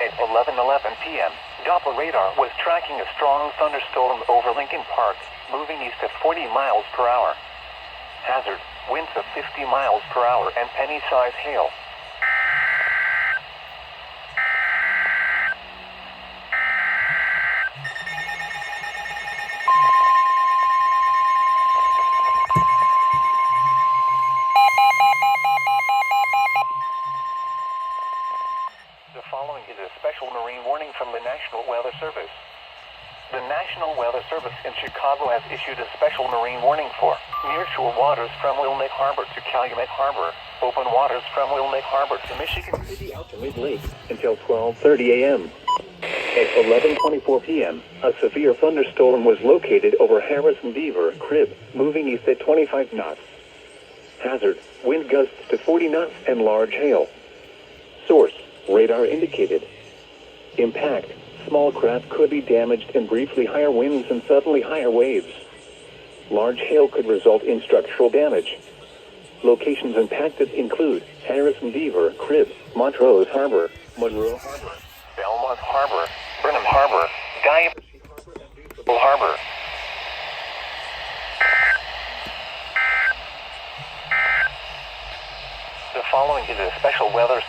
At 11:11 p.m., Doppler radar was tracking a strong thunderstorm over Lincoln Park, moving east at 40 miles per hour. Hazard, winds of 50 miles per hour and penny-size hail. The following is a special marine warning from the National Weather Service. The National Weather Service in Chicago has issued a special marine warning for nearshore waters from Wilmette Harbor to Calumet Harbor, open waters from Wilmette Harbor to Michigan City out to Mid-Lake until 12:30 a.m. At 11:24 p.m., a severe thunderstorm was located over Harrison Beaver Crib, moving east at 25 knots. Hazard, wind gusts to 40 knots and large hail. Source, radar indicated. Impact, small craft could be damaged and briefly higher winds and suddenly higher waves. Large hail could result in structural damage. Locations impacted include Harrison Beaver Crib, Montrose Harbor, Monroe Harbor, Belmont Harbor, Burnham Harbor, Guy Harbor. The following is a special weather